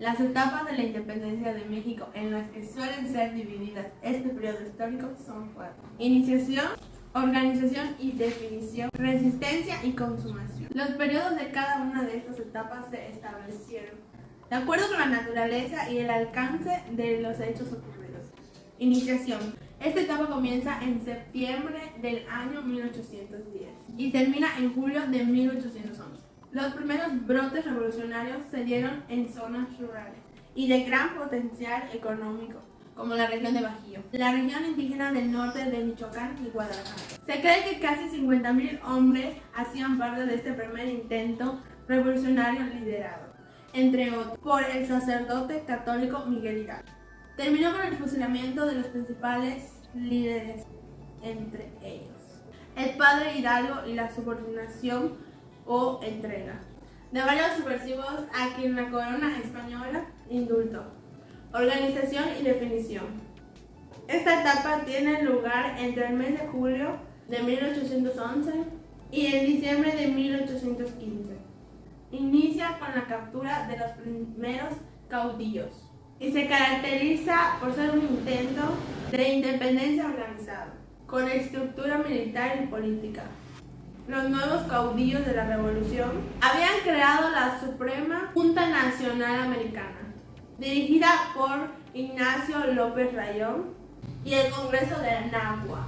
Las etapas de la independencia de México en las que suelen ser divididas este periodo histórico son 4. Iniciación, organización y definición, resistencia y consumación. Los periodos de cada una de estas etapas se establecieron de acuerdo con la naturaleza y el alcance de los hechos ocurridos. Iniciación. Esta etapa comienza en septiembre del año 1810 y termina en julio de 1811. Los primeros brotes revolucionarios se dieron en zonas rurales y de gran potencial económico, como la región de Bajío, la región indígena del norte de Michoacán y Guadalajara. Se cree que casi 50,000 hombres hacían parte de este primer intento revolucionario liderado, entre otros, por el sacerdote católico Miguel Hidalgo. Terminó con el fusilamiento de los principales líderes, entre ellos el padre Hidalgo, y la subordinación o entrega de varios subversivos a quien la corona española indultó. Organización y definición. Esta etapa tiene lugar entre el mes de julio de 1811 y el diciembre de 1815. Inicia con la captura de los primeros caudillos y se caracteriza por ser un intento de independencia organizado, con estructura militar y política. Los nuevos caudillos de la revolución habían creado la Suprema Junta Nacional Americana, dirigida por Ignacio López Rayón, y el Congreso de Anáhuac.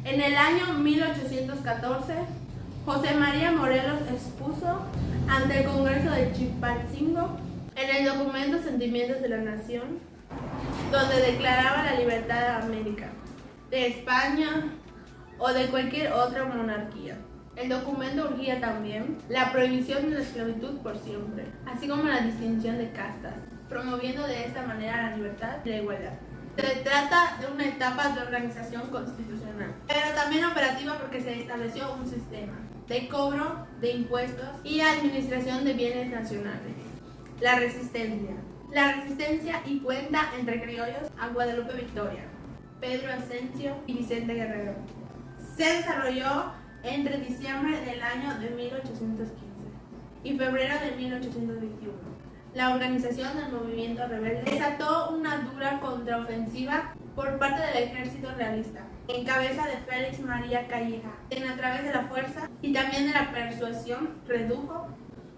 En el año 1814, José María Morelos expuso ante el Congreso de Chilpancingo en el documento Sentimientos de la Nación, donde declaraba la libertad de América, de España o de cualquier otra monarquía. El documento urgía también la prohibición de la esclavitud por siempre, así como la distinción de castas, promoviendo de esta manera la libertad y la igualdad. Se trata de una etapa de organización constitucional, pero también operativa porque se estableció un sistema de cobro de impuestos y administración de bienes nacionales. La resistencia. La resistencia y cuenta entre criollos a Guadalupe Victoria, Pedro Asensio y Vicente Guerrero. Se desarrolló entre diciembre del año de 1815 y febrero de 1821. La organización del movimiento rebelde desató una dura contraofensiva por parte del ejército realista, en cabeza de Félix María Calleja, quien a través de la fuerza y también de la persuasión redujo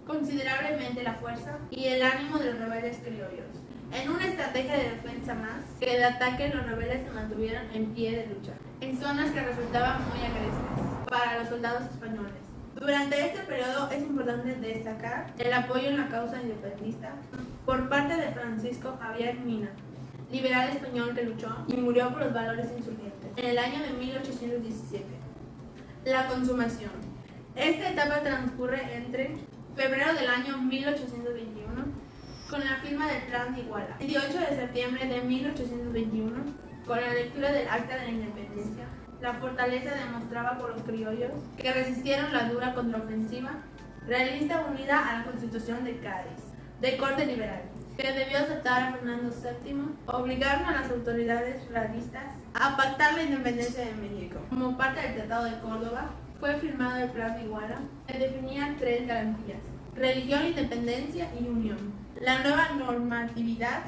considerablemente la fuerza y el ánimo de los rebeldes criollos. En una estrategia de defensa más que de ataque, los rebeldes se mantuvieron en pie de lucha, en zonas que resultaban muy agresivas para los soldados españoles. Durante este periodo es importante destacar el apoyo en la causa independentista por parte de Francisco Javier Mina, liberal español que luchó y murió por los valores insurgentes en el año de 1817. La consumación. Esta etapa transcurre entre febrero del año 1821 con la firma del Plan de Iguala, el 18 de septiembre de 1821 con la lectura del Acta de la Independencia. La fortaleza demostraba por los criollos que resistieron la dura contraofensiva realista unida a la Constitución de Cádiz, de corte liberal, que debió aceptar a Fernando VII, obligaron a las autoridades realistas a pactar la independencia de México. Como parte del Tratado de Córdoba, fue firmado el Plan de Iguala, que definía 3 garantías: religión, independencia y unión. La nueva normatividad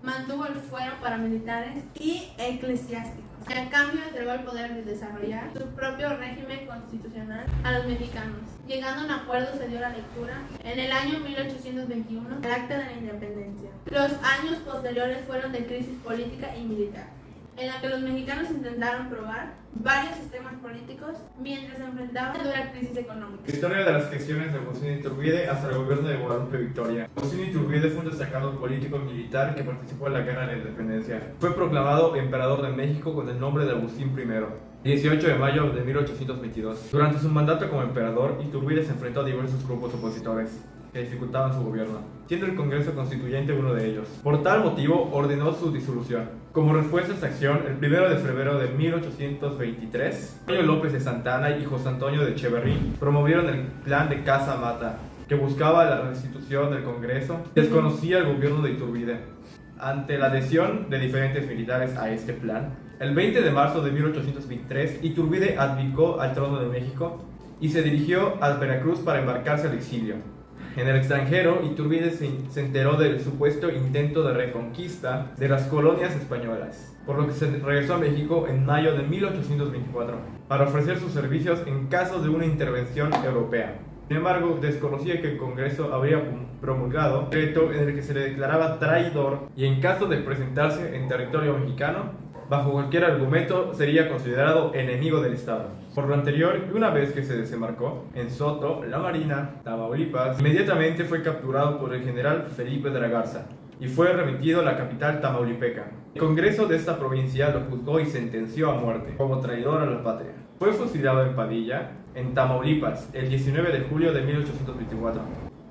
mantuvo el fuero para militares y eclesiásticos. En cambio, entregó el poder de desarrollar su propio régimen constitucional a los mexicanos. Llegando a un acuerdo, se dio la lectura en el año 1821 del Acta de la Independencia. Los años posteriores fueron de crisis política y militar, en la que los mexicanos intentaron probar varios sistemas políticos mientras se enfrentaban a una dura crisis económica. Historia de las gestiones de Agustín Iturbide hasta el gobierno de Guadalupe Victoria. Agustín Iturbide fue un destacado político y militar que participó en la Guerra de la Independencia. Fue proclamado emperador de México con el nombre de Agustín I, 18 de mayo de 1822. Durante su mandato como emperador, Iturbide se enfrentó a diversos grupos opositores que dificultaban su gobierno, siendo el Congreso Constituyente uno de ellos. Por tal motivo, ordenó su disolución. Como respuesta a esta acción, el 1 de febrero de 1823, Antonio López de Santana y José Antonio de Echeverrí promovieron el Plan de Casa Mata, que buscaba la restitución del Congreso y desconocía el gobierno de Iturbide. Ante la adhesión de diferentes militares a este plan, el 20 de marzo de 1823, Iturbide abdicó al trono de México y se dirigió al Veracruz para embarcarse al exilio. En el extranjero, Iturbide se enteró del supuesto intento de reconquista de las colonias españolas, por lo que se regresó a México en mayo de 1824 para ofrecer sus servicios en caso de una intervención europea. Sin embargo, desconocía que el Congreso habría promulgado un decreto en el que se le declaraba traidor y en caso de presentarse en territorio mexicano, bajo cualquier argumento sería considerado enemigo del Estado. Por lo anterior, una vez que se desembarcó en Soto, La Marina, Tamaulipas, inmediatamente fue capturado por el general Felipe de la Garza y fue remitido a la capital tamaulipeca. El Congreso de esta provincia lo juzgó y sentenció a muerte como traidor a la patria. Fue fusilado en Padilla, en Tamaulipas, el 19 de julio de 1824.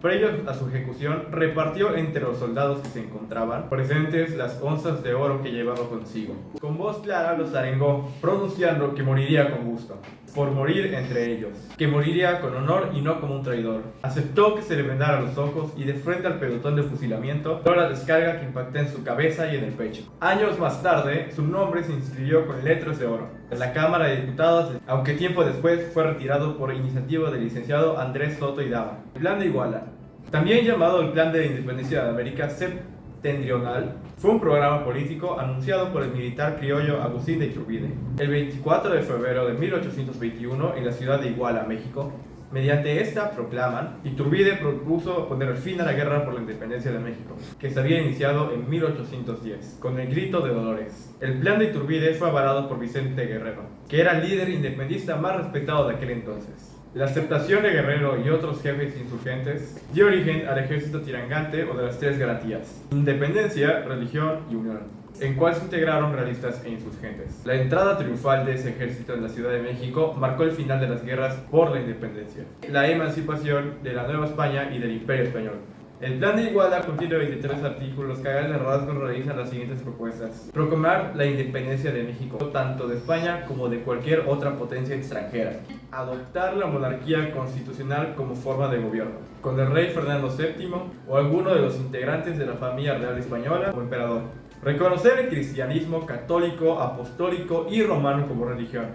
Previo a su ejecución, repartió entre los soldados que se encontraban presentes las onzas de oro que llevaba consigo. Con voz clara los arengó, pronunciando que moriría con gusto, por morir entre ellos, que moriría con honor y no como un traidor. Aceptó que se le vendaran los ojos y de frente al pelotón de fusilamiento, dio la descarga que impactó en su cabeza y en el pecho. Años más tarde, su nombre se inscribió con letras de oro en la Cámara de Diputados, aunque tiempo después fue retirado por iniciativa del licenciado Andrés Soto y Dava. El Plan de Iguala, también llamado el Plan de la Independencia de América Septentrional, fue un programa político anunciado por el militar criollo Agustín de Iturbide. El 24 de febrero de 1821, en la ciudad de Iguala, México, mediante esta proclama, Iturbide propuso poner fin a la guerra por la independencia de México, que se había iniciado en 1810, con el grito de Dolores. El plan de Iturbide fue avalado por Vicente Guerrero, que era el líder independentista más respetado de aquel entonces. La aceptación de Guerrero y otros jefes insurgentes dio origen al ejército tirangante o de las tres garantías: independencia, religión y unión, en cual se integraron realistas e insurgentes. La entrada triunfal de ese ejército en la Ciudad de México marcó el final de las guerras por la independencia, la emancipación de la Nueva España y del Imperio Español. El Plan de Iguala contiene 23 artículos que a grandes rasgos realizan las siguientes propuestas: proclamar la independencia de México, tanto de España como de cualquier otra potencia extranjera; adoptar la monarquía constitucional como forma de gobierno, con el rey Fernando VII o alguno de los integrantes de la familia real española como emperador; reconocer el cristianismo católico, apostólico y romano como religión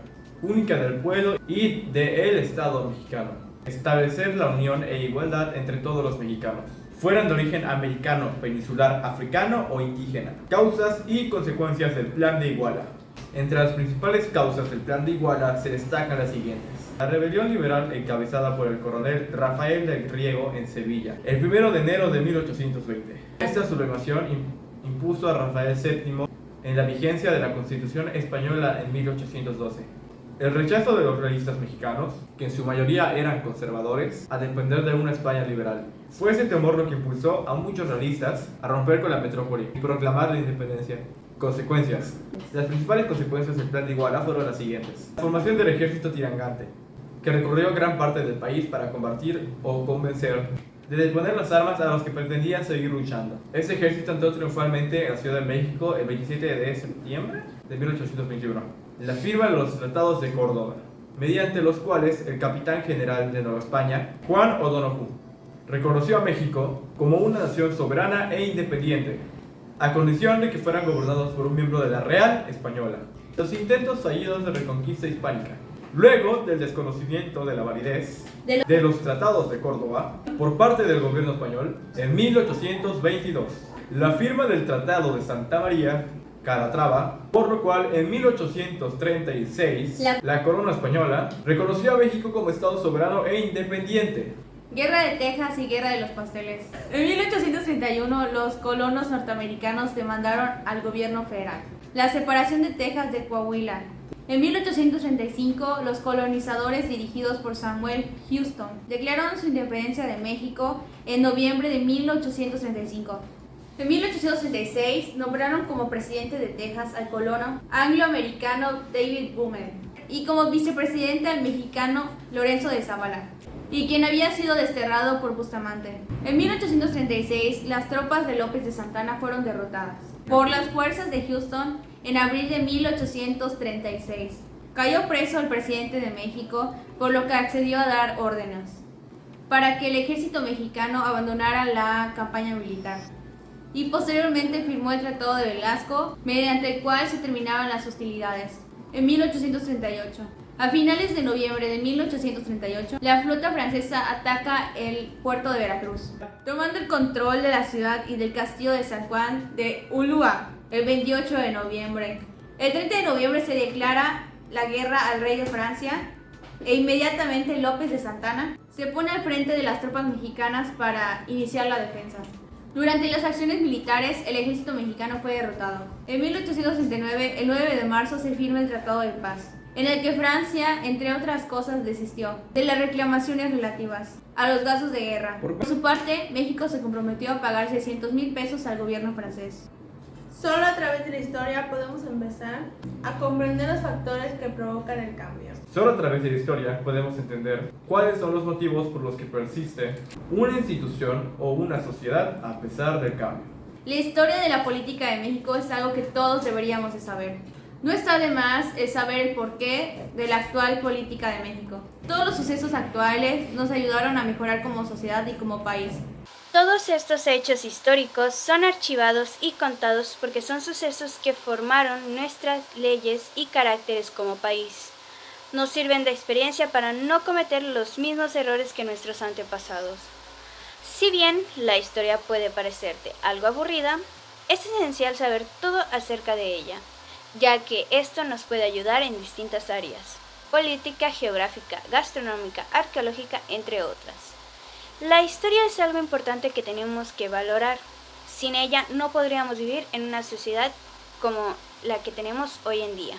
única del pueblo y del Estado mexicano; establecer la unión e igualdad entre todos los mexicanos, fueran de origen americano, peninsular, africano o indígena. Causas y consecuencias del Plan de Iguala. Entre las principales causas del Plan de Iguala se destacan las siguientes: la rebelión liberal encabezada por el coronel Rafael del Riego en Sevilla, el 1 de enero de 1820. Esta sublevación impuso a Rafael VII en la vigencia de la Constitución española en 1812. El rechazo de los realistas mexicanos, que en su mayoría eran conservadores, a depender de una España liberal. Fue ese temor lo que impulsó a muchos realistas a romper con la metrópoli y proclamar la independencia. Consecuencias. Las principales consecuencias del Plan de Iguala fueron las siguientes: la formación del ejército tirangante, que recorrió gran parte del país para combatir o convencer de deponer las armas a los que pretendían seguir luchando. Este ejército entró triunfalmente en la Ciudad de México el 27 de septiembre de 1821. La firma de los Tratados de Córdoba, mediante los cuales el capitán general de Nueva España, Juan O'Donoghue, reconoció a México como una nación soberana e independiente, a condición de que fueran gobernados por un miembro de la Real Española. Los intentos fallidos de reconquista hispánica, luego del desconocimiento de la validez de los Tratados de Córdoba por parte del gobierno español, en 1822, la firma del Tratado de Santa María Calatrava, por lo cual en 1836 la corona española reconoció a México como Estado soberano e independiente. Guerra de Texas y Guerra de los Pasteles. En 1831 los colonos norteamericanos demandaron al gobierno federal la separación de Texas de Coahuila. En 1835 los colonizadores dirigidos por Samuel Houston declararon su independencia de México en noviembre de 1835. En 1836 nombraron como presidente de Texas al colono angloamericano David Boomer y como vicepresidente al mexicano Lorenzo de Zavala, y quien había sido desterrado por Bustamante. En 1836 las tropas de López de Santana fueron derrotadas por las fuerzas de Houston en abril de 1836. Cayó preso el presidente de México, por lo que accedió a dar órdenes para que el ejército mexicano abandonara la campaña militar. Y posteriormente firmó el Tratado de Velasco, mediante el cual se terminaban las hostilidades. En 1838, A finales de noviembre de 1838, la flota francesa ataca el puerto de Veracruz, tomando el control de la ciudad y del castillo de San Juan de Ulúa el 28 de noviembre. El 30 de noviembre se declara la guerra al rey de Francia e inmediatamente López de Santana se pone al frente de las tropas mexicanas para iniciar la defensa. Durante las acciones militares, el ejército mexicano fue derrotado. En 1869, el 9 de marzo, se firma el Tratado de Paz, en el que Francia, entre otras cosas, desistió de las reclamaciones relativas a los gastos de guerra. Por su parte, México se comprometió a pagar 600,000 pesos al gobierno francés. Solo a través de la historia podemos empezar a comprender los factores que provocan el cambio. Solo a través de la historia podemos entender cuáles son los motivos por los que persiste una institución o una sociedad a pesar del cambio. La historia de la política de México es algo que todos deberíamos de saber. No está de más saber el porqué de la actual política de México. Todos los sucesos actuales nos ayudaron a mejorar como sociedad y como país. Todos estos hechos históricos son archivados y contados porque son sucesos que formaron nuestras leyes y caracteres como país. Nos sirven de experiencia para no cometer los mismos errores que nuestros antepasados. Si bien la historia puede parecerte algo aburrida, es esencial saber todo acerca de ella, ya que esto nos puede ayudar en distintas áreas: política, geográfica, gastronómica, arqueológica, entre otras. La historia es algo importante que tenemos que valorar. Sin ella no podríamos vivir en una sociedad como la que tenemos hoy en día.